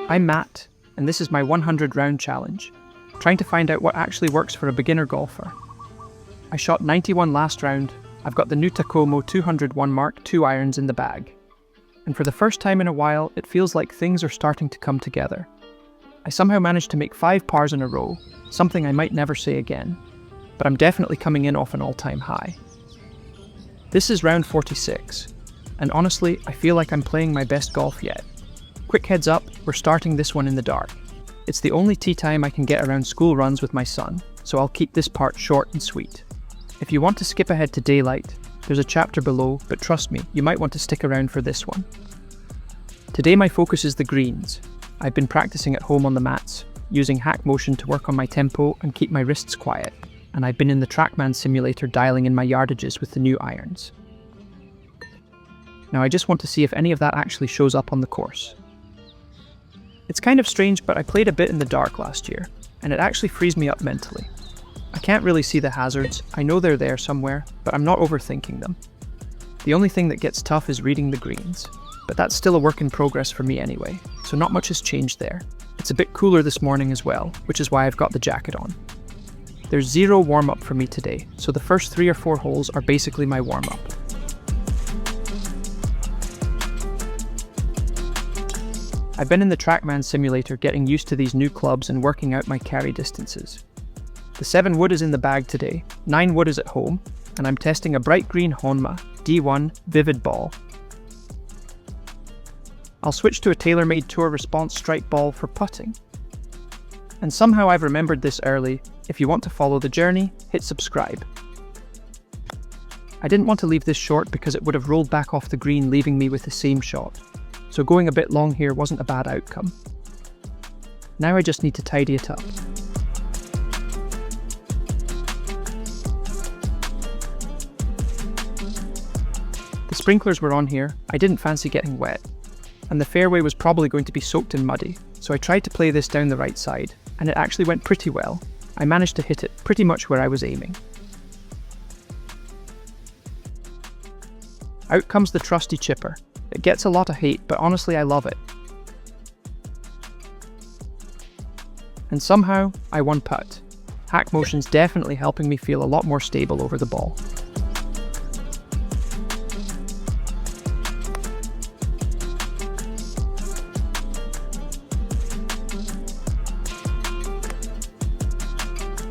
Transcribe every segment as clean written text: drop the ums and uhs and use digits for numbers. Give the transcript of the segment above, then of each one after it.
I'm Matt, and this is my 100 round challenge, trying to find out what actually works for a beginner golfer. I shot 91 last round. I've got the new Takomo 201 Mark II irons in the bag. And for the first time in a while, it feels like things are starting to come together. I somehow managed to make 5 pars in a row, something I might never say again, but I'm definitely coming in off an all-time high. This is round 46, and honestly, I feel like I'm playing my best golf yet. Quick heads up, we're starting this one in the dark. It's the only tee time I can get around school runs with my son, so I'll keep this part short and sweet. If you want to skip ahead to daylight, there's a chapter below, but trust me, you might want to stick around for this one. Today my focus is the greens. I've been practicing at home on the mats, using hack motion to work on my tempo and keep my wrists quiet, and I've been in the TrackMan simulator dialing in my yardages with the new irons. Now I just want to see if any of that actually shows up on the course. It's kind of strange, but I played a bit in the dark last year, and it actually frees me up mentally. I can't really see the hazards, I know they're there somewhere, but I'm not overthinking them. The only thing that gets tough is reading the greens, but that's still a work in progress for me anyway, so not much has changed there. It's a bit cooler this morning as well, which is why I've got the jacket on. There's zero warm-up for me today, so the first 3 or 4 holes are basically my warm-up. I've been in the TrackMan simulator getting used to these new clubs and working out my carry distances. The 7 wood is in the bag today, 9 wood is at home, and I'm testing a bright green Honma D1 Vivid ball. I'll switch to a TaylorMade Tour Response strike ball for putting. And somehow I've remembered this early. If you want to follow the journey, hit subscribe. I didn't want to leave this short because it would have rolled back off the green, leaving me with the same shot. So going a bit long here wasn't a bad outcome. Now I just need to tidy it up. The sprinklers were on here, I didn't fancy getting wet, and the fairway was probably going to be soaked in muddy, so I tried to play this down the right side, and it actually went pretty well. I managed to hit it pretty much where I was aiming. Out comes the trusty chipper. It gets a lot of hate, but honestly I love it. And somehow, I won putt. Hack motion's definitely helping me feel a lot more stable over the ball.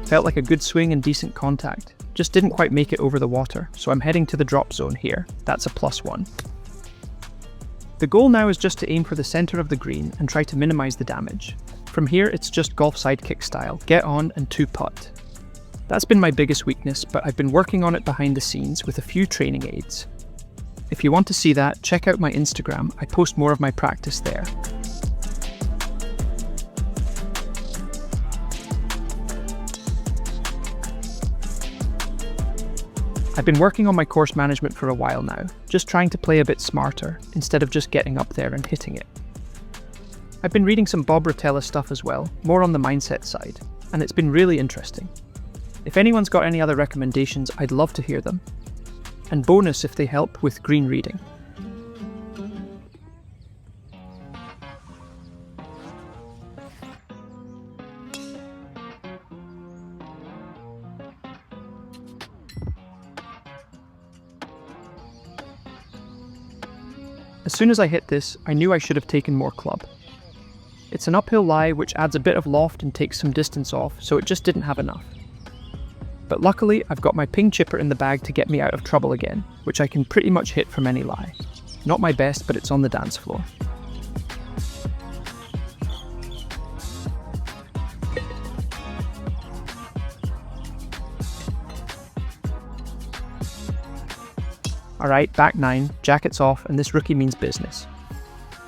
Felt like a good swing and decent contact. Just didn't quite make it over the water, so I'm heading to the drop zone here. That's a +1. The goal now is just to aim for the center of the green and try to minimize the damage. From here, it's just golf sidekick style, get on and 2 putt. That's been my biggest weakness, but I've been working on it behind the scenes with a few training aids. If you want to see that, check out my Instagram, I post more of my practice there. I've been working on my course management for a while now, just trying to play a bit smarter, instead of just getting up there and hitting it. I've been reading some Bob Rotella stuff as well, more on the mindset side, and it's been really interesting. If anyone's got any other recommendations, I'd love to hear them. And bonus if they help with green reading. As soon as I hit this, I knew I should have taken more club. It's an uphill lie which adds a bit of loft and takes some distance off, so it just didn't have enough. But luckily, I've got my ping chipper in the bag to get me out of trouble again, which I can pretty much hit from any lie. Not my best, but it's on the dance floor. Alright, back 9, jacket's off, and this rookie means business.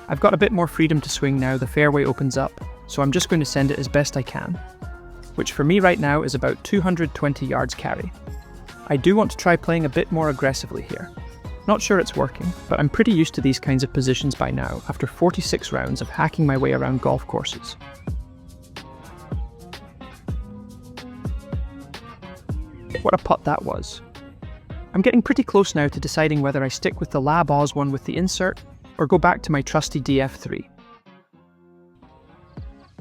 I've got a bit more freedom to swing now the fairway opens up, so I'm just going to send it as best I can, which for me right now is about 220 yards carry. I do want to try playing a bit more aggressively here. Not sure it's working, but I'm pretty used to these kinds of positions by now after 46 rounds of hacking my way around golf courses. What a putt that was. I'm getting pretty close now to deciding whether I stick with the Lab Oz one with the insert, or go back to my trusty DF3.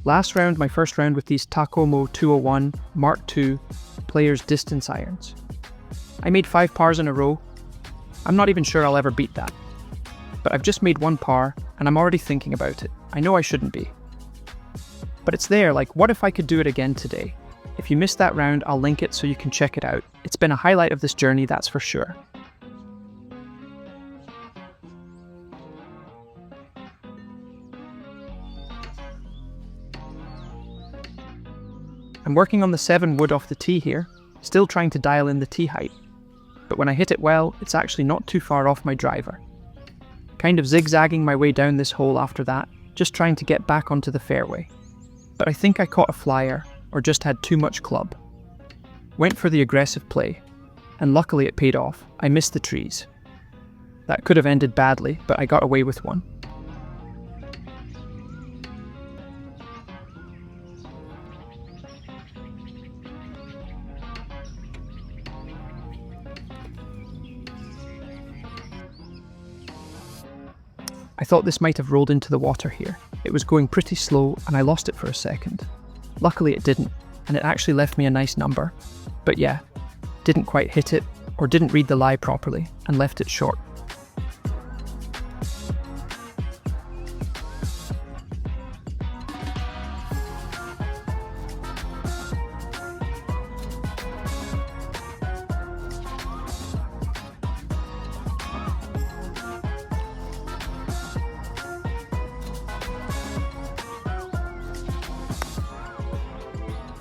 Last round, my first round with these Takomo 201 Mark II Players Distance Irons. I made 5 pars in a row. I'm not even sure I'll ever beat that. But I've just made 1 par, and I'm already thinking about it. I know I shouldn't be. But it's there, like, what if I could do it again today? If you missed that round, I'll link it so you can check it out. It's been a highlight of this journey, that's for sure. I'm working on the 7 wood off the tee here, still trying to dial in the tee height. But when I hit it well, it's actually not too far off my driver. Kind of zigzagging my way down this hole after that, just trying to get back onto the fairway. But I think I caught a flyer, or just had too much club. Went for the aggressive play, and luckily it paid off. I missed the trees. That could have ended badly, but I got away with one. I thought this might have rolled into the water here. It was going pretty slow and I lost it for a second. Luckily it didn't, and it actually left me a nice number. But yeah, didn't quite hit it, or didn't read the lie properly, and left it short.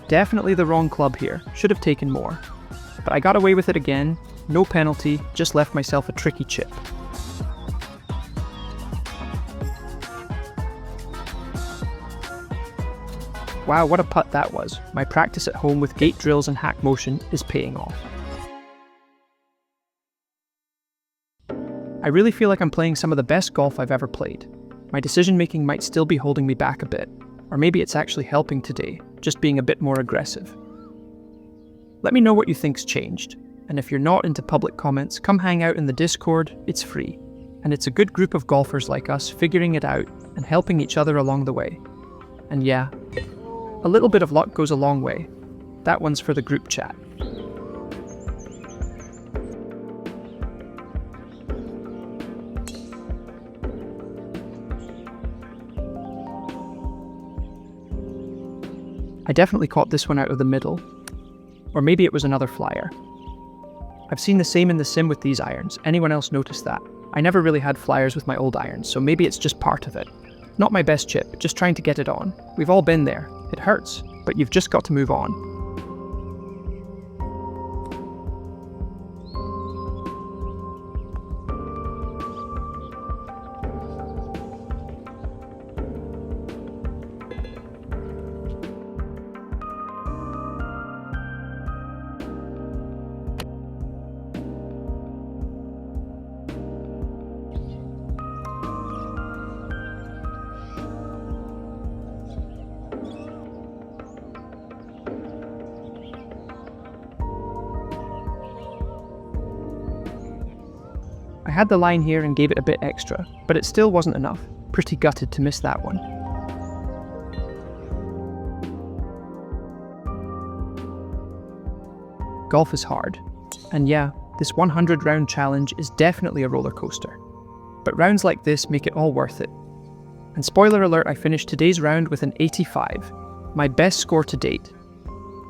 Definitely the wrong club here, should have taken more. But I got away with it again, no penalty, just left myself a tricky chip. Wow, what a putt that was. My practice at home with gate drills and hack motion is paying off. I really feel like I'm playing some of the best golf I've ever played. My decision making might still be holding me back a bit, or maybe it's actually helping today, just being a bit more aggressive. Let me know what you think's changed, and if you're not into public comments, come hang out in the Discord, it's free. And it's a good group of golfers like us figuring it out and helping each other along the way. And yeah, a little bit of luck goes a long way. That one's for the group chat. I definitely caught this one out of the middle. Or maybe it was another flyer. I've seen the same in the sim with these irons. Anyone else notice that? I never really had flyers with my old irons, so maybe it's just part of it. Not my best chip, just trying to get it on. We've all been there. It hurts, but you've just got to move on. I had the line here and gave it a bit extra, but it still wasn't enough. Pretty gutted to miss that one. Golf is hard. And yeah, this 100 round challenge is definitely a roller coaster. But rounds like this make it all worth it. And spoiler alert, I finished today's round with an 85, my best score to date.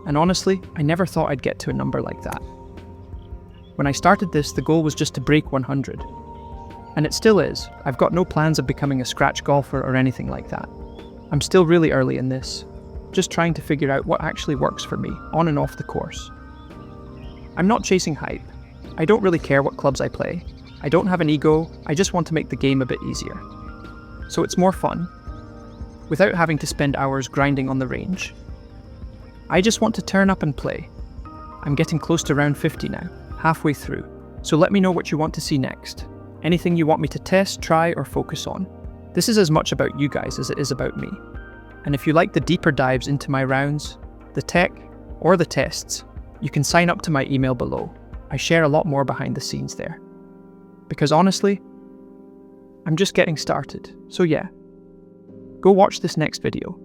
And honestly, I never thought I'd get to a number like that. When I started this, the goal was just to break 100. And it still is. I've got no plans of becoming a scratch golfer or anything like that. I'm still really early in this, just trying to figure out what actually works for me, on and off the course. I'm not chasing hype. I don't really care what clubs I play. I don't have an ego, I just want to make the game a bit easier. So it's more fun, without having to spend hours grinding on the range. I just want to turn up and play. I'm getting close to round 50 now, halfway through, so let me know what you want to see next. Anything you want me to test, try, or focus on. This is as much about you guys as it is about me. And if you like the deeper dives into my rounds, the tech, or the tests, you can sign up to my email below. I share a lot more behind the scenes there. Because honestly, I'm just getting started, so yeah. Go watch this next video.